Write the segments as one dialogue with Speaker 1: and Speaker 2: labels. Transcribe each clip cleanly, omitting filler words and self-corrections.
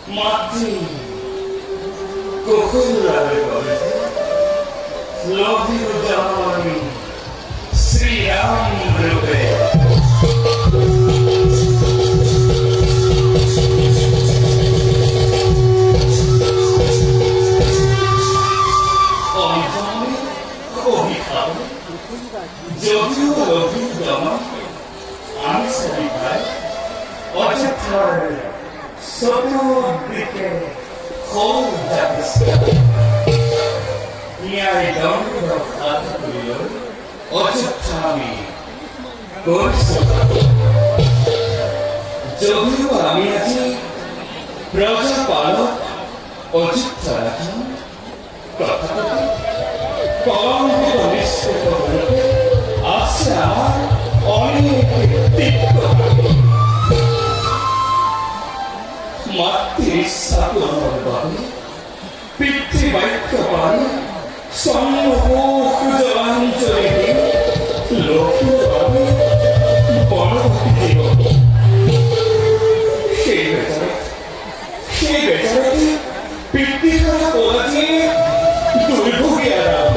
Speaker 1: Martin, Kokura, love you, darling, Sri Ram, চাৰিফালে অযথাৰ চতুৰ্দিকে খং জাপিছে। ন্যায় দণ্ড হাত তুলিলৈ অযথা আমি কৰিছো। যদিও আমি আজি প্ৰজাপালক অযুক্ত ৰাখি তথাপি কলংকিত নিশ্চিত ৰূপে আছে আমাৰ অনেক তিক্ত মাতৃ ইচ্ছা পূৰণৰ বাবে পিতৃবাক্য পাৰি সম্মুখ জলাঞ্জলি লক্ষ্য আমি বনবতী দিব। সেই বেচারাটি পিতৃহারা পলাচিয়ে দুর্ভোগী আরাম।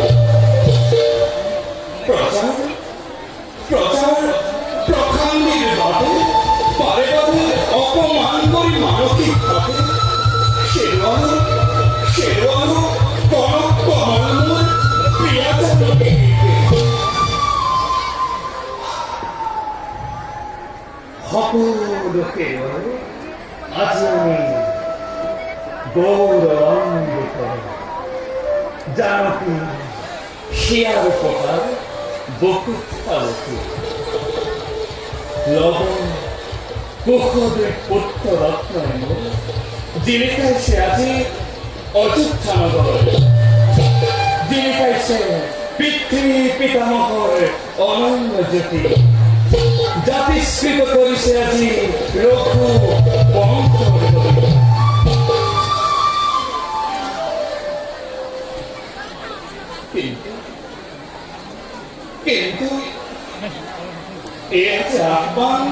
Speaker 1: প্রচার প্রখান্দির ভাবে পারে পারে অপমান করি মানসিক ভাবে সেরোয়ানো কনক কমলমূল প্রিয়াচারণকে সকলোকে আজি আমি গৌরবান্বিত জানকী শিয়ার উপহার বকুৎসারকী লবণ কুশদের পুত্র রত্ন যিনি খাইছে আজি অযোধ্যা নগর, যিনি খাইছে পিতৃ পিতামহৰ অনন্য জ্যোতি, জাতিস্কৃত কৰিছে আজি ৰঘু বংশৰ গতি। কিন্তু এর যে আহ্বান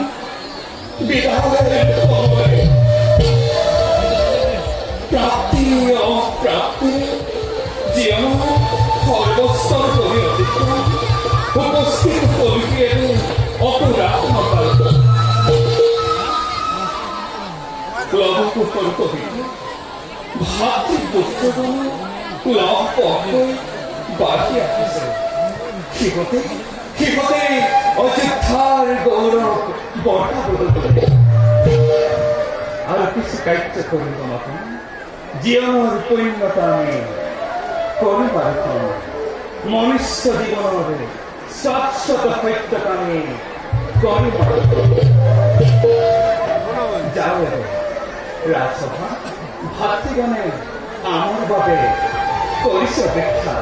Speaker 1: বিধানের সময় প্রাপ্তি অপ্রাপ্তি জীবন সর্বস্তর করে অতিক্রম উপস্থিত কবিকে অপরাত্মকাল লবকুপর কবিকে ভাতৃপুত্রগণ লব পক্ষে বাকি আছে। শিবতে অযোধ্যার গৌরব বর্ষা বদল করে আর কিছু কার্য করিব মাথা জীবনের পূর্ণতা আমি করিবার মনুষ্য জীবনের শাশ্বত সত্যতা আমি করিবার যাও রাজসভা ভাতৃগণে আমার বাবে করিস অপেক্ষা।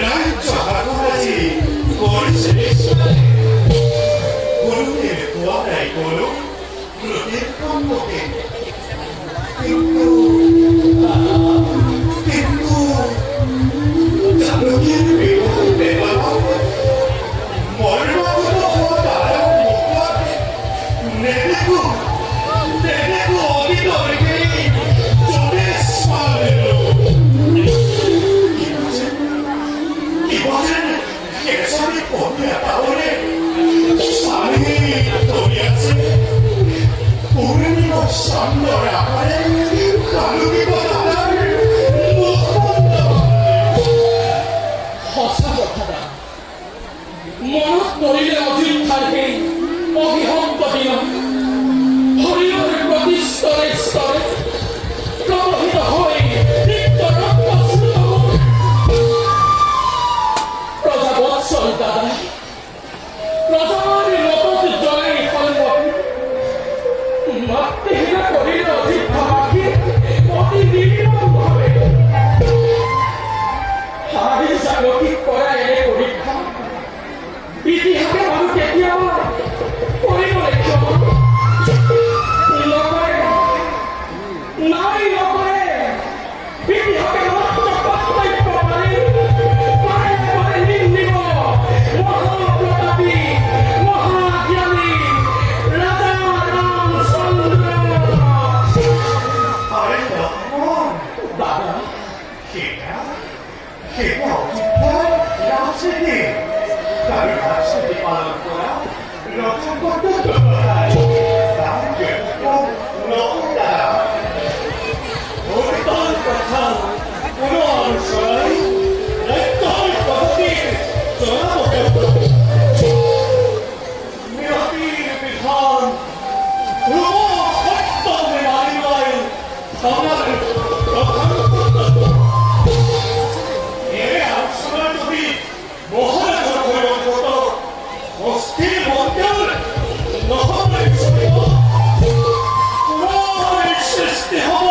Speaker 1: রাজ্য হাতহাজি করেছে গুরুদের দোয়ারাই করো প্রতিকম্পকে কিন্তু জানকীর বিবাহ দেওয়া মর্মাগত তারা মুখে নেদেখো অবিতর্কে চোখে স্মারের
Speaker 2: মহাপ্রতাপী মহাজ্ঞানী রাজা রামচন্দ্র।
Speaker 3: আরে লক্ষ্মণ,
Speaker 2: দাদা,
Speaker 3: সেটা অযোধ্যার রাজনীতি। তার রাজনীতি পালন করা নতুন কর্তব্য নয়। তার জন্য নতুন দ্বারা
Speaker 2: ওর কথা কোনো অনুসরণ একদম পদ্ধতির চলা নিরতির বিধান সত্যমে মানিবায় আমার প্রধান কর্তব্য। এর আলোচনা যদি মহারাজ পরিবর্তন অস্থির মন্দির নহলে সৃষ্টি হব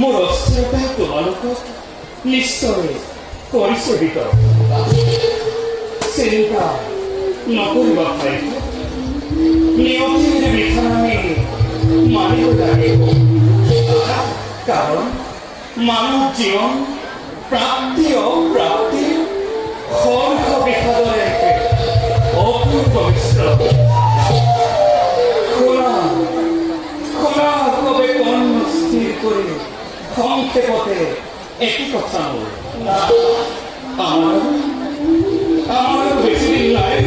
Speaker 2: ମୋର ଅସ୍ଥିରତା ତୁମମାନଙ୍କୁ ନିଶ୍ଚୟ ପରିଶୋଧିତ। ଚିନ୍ତା ନ କରିବା ପାଇଁ ନିୟତିରେ ବିଧାନ ମାନିବ ଲାଗିବ। কারণ মানব জীবন প্রাপ্তি অপ্রাপ্তি হর্ষ বিষাদের একটি অপূর্ব মিশ্রণ। খোলা কবে কর্ণ স্থির করে সংক্ষেপতে একই কথা বল। আমার বেশি দিন নাই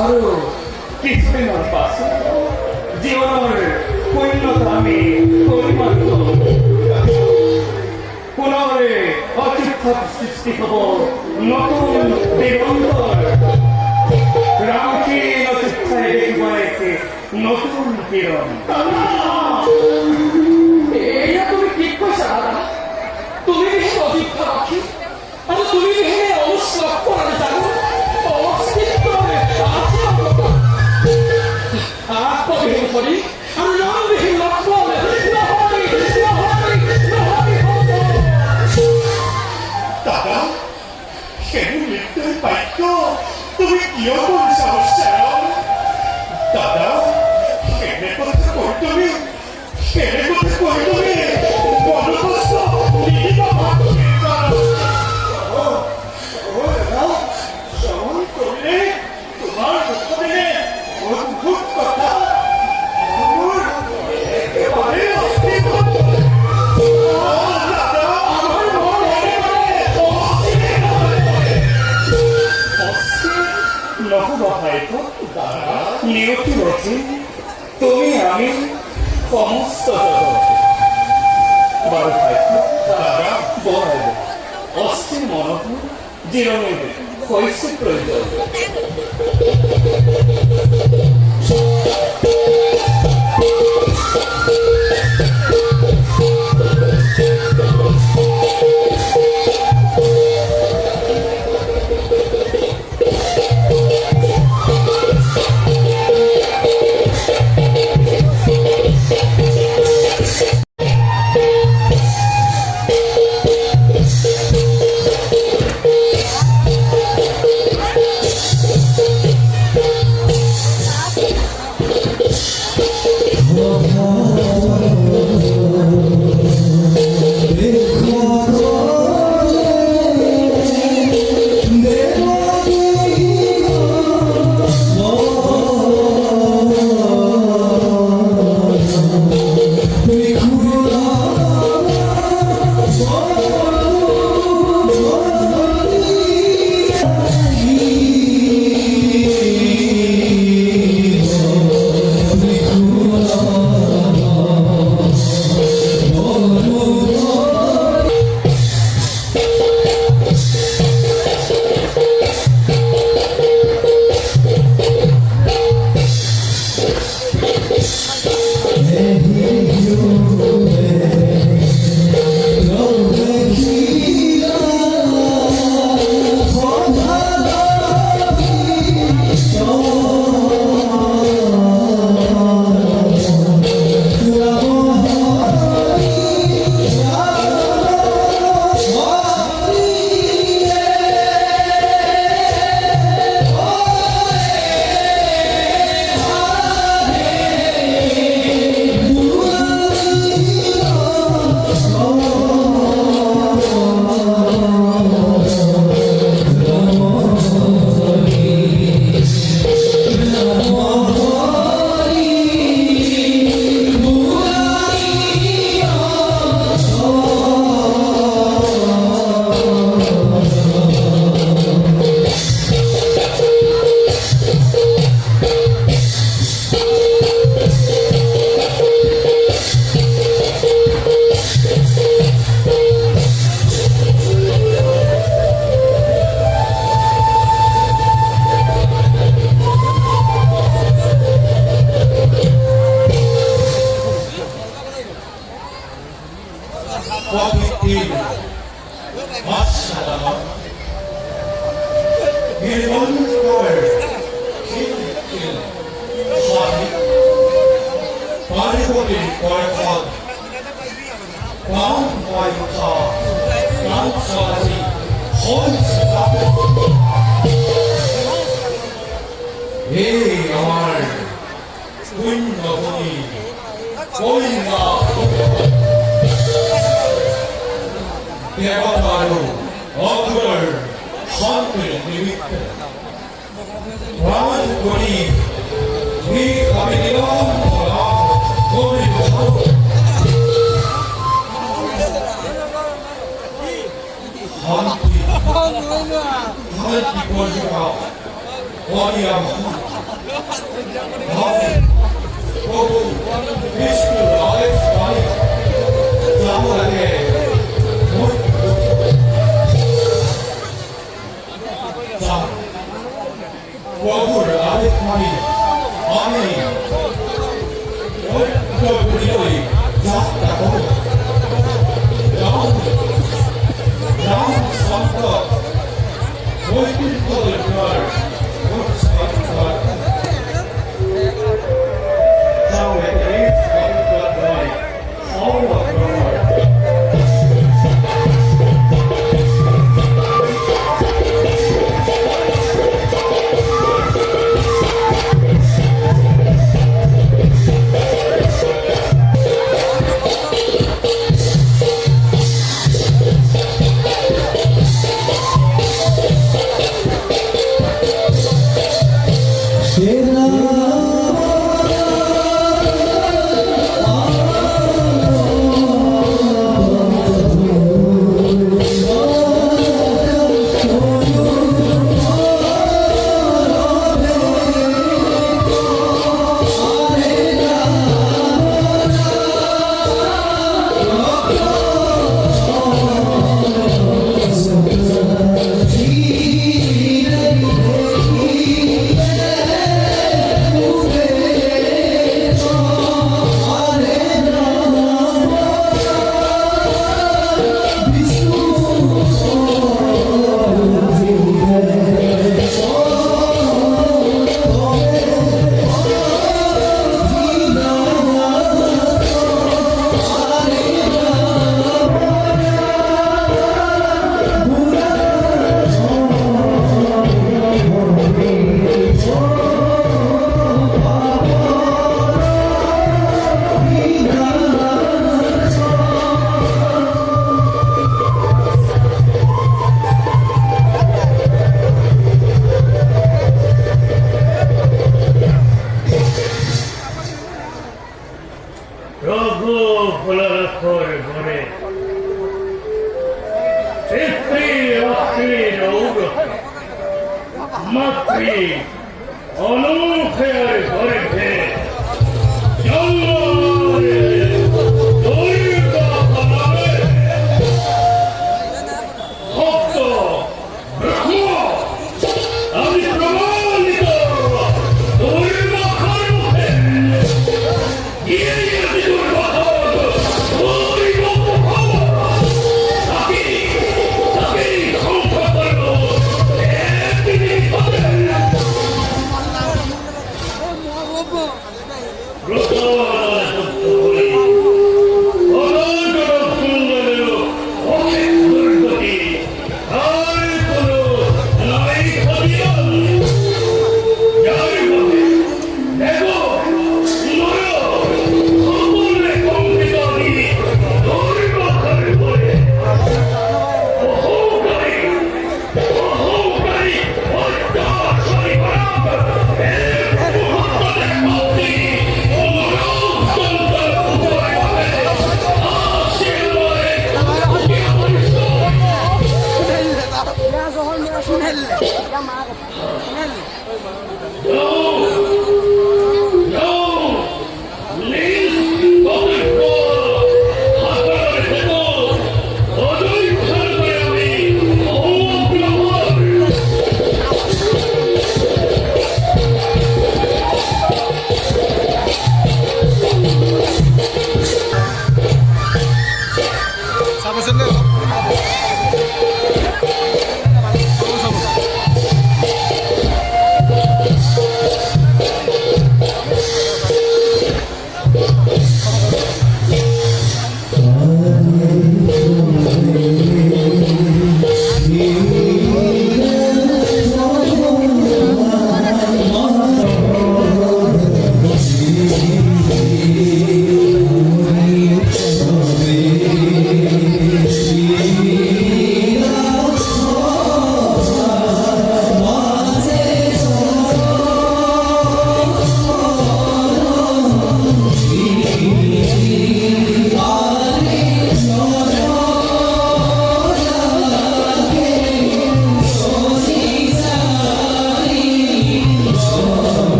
Speaker 2: আরো কিছুদিনের পাশে জীবনের পূর্ণতা আমি পরিমাণিত পুনরে অচিন্তা সৃষ্টি হব নতুন দিগন্তর। রামকীন চিত্তায় দেখিব একটি নতুন কিরণ। এইয়া তুমি কি কৈছা দাদা? তুমি বিহে অযোধ্যা রাখি আৰু তুমি বিহে অনুষ্ঠ কৰা জানো অস্তিত্বৰে আত্মবিহীন কৰি আৰু নামবিহীন লক্ষ্মণ
Speaker 3: দাদা, সেই মৃত্যুর বাক্য তুমি কিয় কৰিছা উচ্চাৰণ? দাদা, কেনে কথা কৈ তুমি মনোকষ্ট নিদিব শ্ৰৱণ কৰিলে তোমাৰ মুখেৰে অদ্ভুত কথা মোৰ একেবাৰে অস্তিত্ব নিয়তি রচি তুমি আমি সমস্ত বারো ভাইকে বহাইব অস্থির মনকু জিরণে কৈছে প্রয়োজন। Yeah.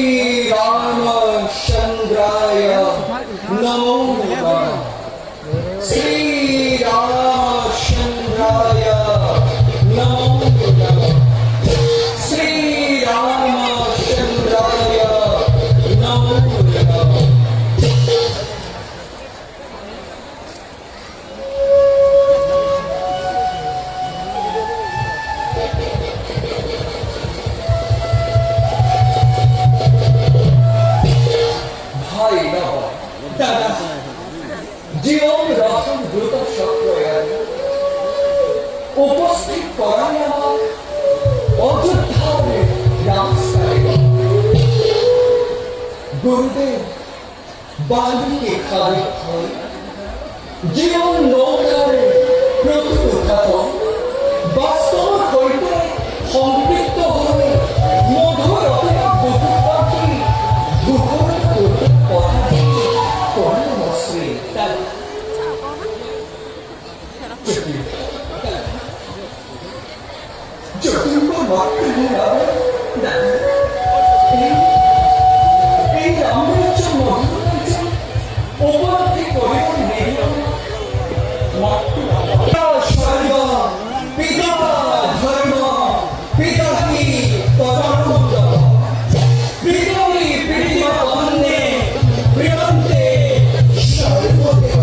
Speaker 2: श्रीरामचन्द्राय नमो नमः श्रीरामचन्द्राय नमो नमः श्रीरामचन्द्राय नमो नमः ভাই না দাদা জীবন রতন দ্রুত সক্রিয় উপস্থিত করাই আমার অযোধ্যার রাস্তায় গুরুদেব বালিকে খাবে হয় জীবন নৌকার প্রতিষ্ঠাপন বাস্তব হইতে সম্পৃক্ত হয়ে মধুর বুধু পাখি দুপুর করতে কথা করে মশ্রী যতীন্দ্র মাতৃভূমিরা এই রামরাজ্য মহারাজ্য উপলব্ধি করিব নেই পিতা স্বর্গ পিতা ধর্ম পিতা কি পরমানন্দ পৃথিবী পৃথিবী বন্দে প্রিয়ন্তে সর্বদেব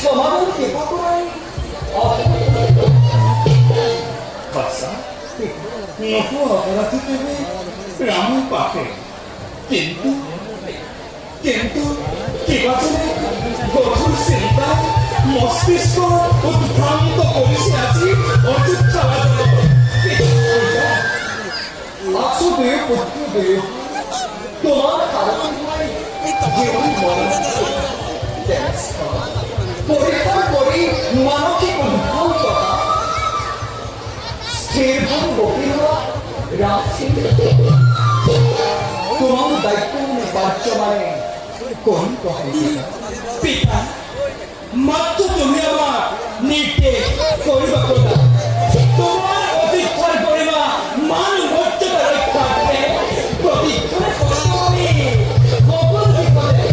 Speaker 2: সমাধান কৃপা করাই
Speaker 3: নকু অপরাধী দেবে রামের পাশে কিন্তু কিন্তু কেবাজনে গভীর চিন্তা মস্তিষ্ক উদ্ভ্রান্ত কৰিছে আজি অযোধ্যা
Speaker 2: আসুদেব পুত্রদেব তোমার কারণ জীবন মরণ পরীক্ষা করি মানসিক উদ্ভ্রান্ততা স্থিরভাবে বকিল রাখছি তোমার দায়িত্ব নির্বাচ্য মানে কোন
Speaker 1: পিতা মাত্র তুমি আমার নির্দেশ করিবা কথা তোমার অধিক্ষণ করিবা মান মর্যাদা রক্ষার্থে প্রতিক্ষণে করি সকল বিপদে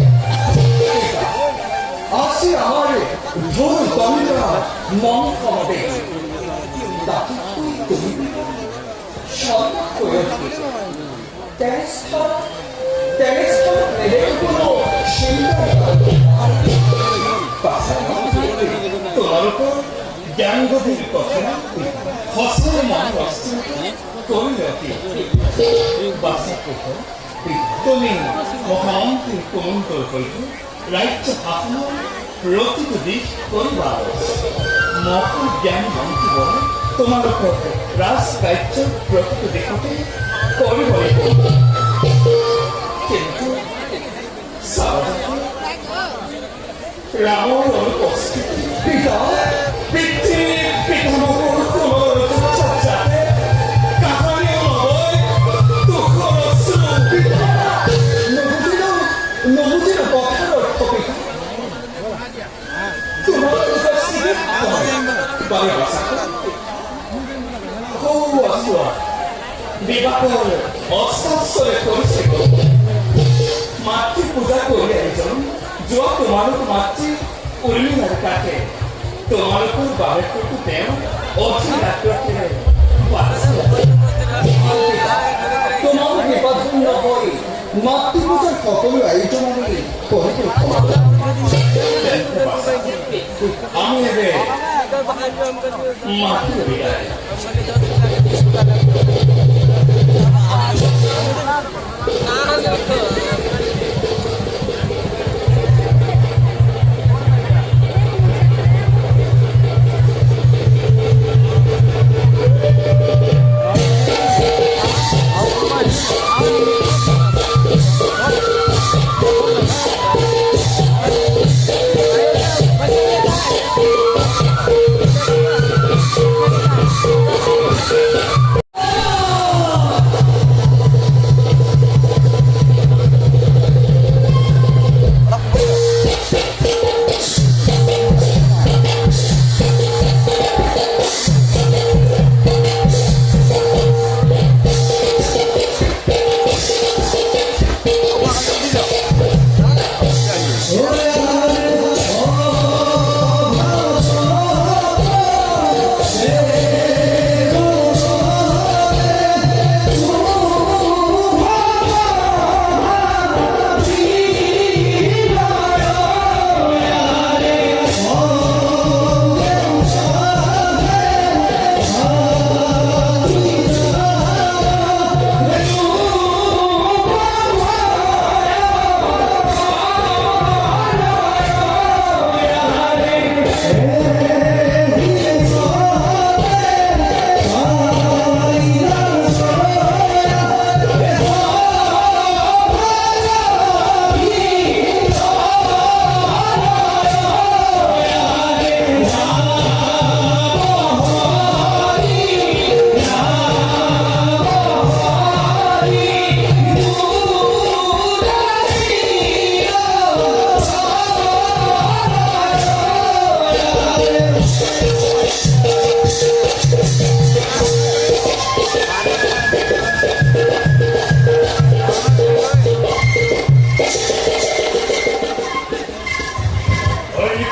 Speaker 2: আসি আমার ভোর দমিরা মন কমাবে তাকে তুমি সন্তান করে
Speaker 3: তোমার উপর জ্ঞান গভীর কথা হসের মন অস্থির করিলকে বাসা কথা তুমি মহান্তিৰ কোমল কল্প ৰাজ্য শাসনৰ প্ৰতিটো দিশ কৰিবা মকল জ্ঞান মন্ত্ৰীব তোমালোকৰ ৰাজ কাৰ্যৰ প্ৰতিটো দিশতে কৰিব লাগিব কিন্তু ৰামৰ অনুপস্থিতি
Speaker 2: পিতা
Speaker 1: পৃথিৱীৰ পিতামহৰ কোনৰ যাতে কাহানি নহয় দুখৰ অশ্ৰু
Speaker 2: নবুজিল কথার অর্থ পিতা
Speaker 1: তোমাৰ উপস্থিতিত
Speaker 2: বাৰে বাচা
Speaker 1: বিবাহৰ অস্তাশ্চৰ্য কৰিছে মাতৃ পূজা কৰি আহিছোঁ যোৱা তোমালোক মাতৃ উৰ্মিলাৰ কাষে তোমালোকৰ বাবেকতো তেওঁ অতি আগ্ৰহেৰে
Speaker 2: তোমার নির্বাচন হয়ে মাতৃপূজার সকল আয়োজন আমি পরিকল্পনা
Speaker 3: আমি এবে মাতৃ বিদায়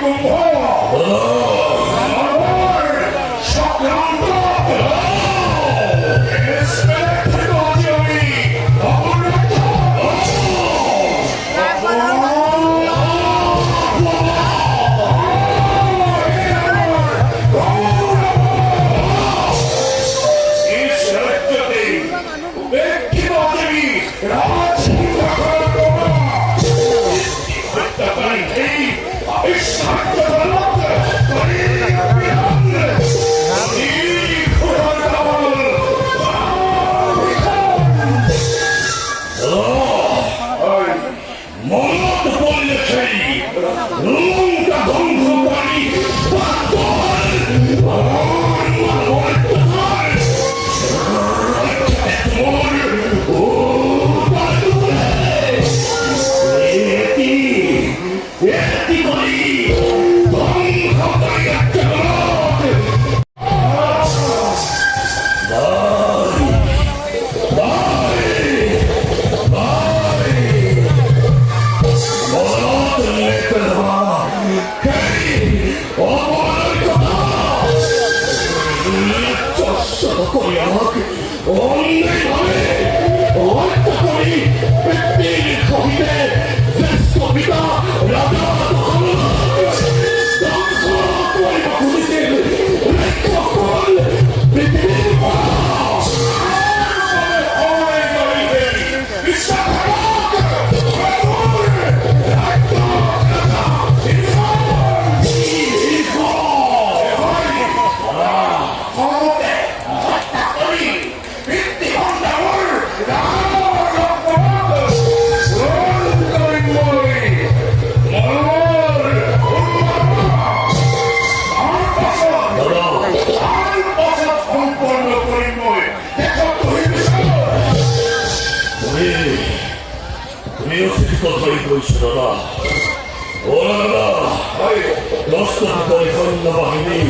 Speaker 1: কুম্ভ সংক্রান্ত মনত পড়লে সেই লঙ্কা ধ্বংস করি তুমিও সেটি কথাই বলছো দাদা। ও দাদা, রাস্তার পরে সৈন্যবাহিনী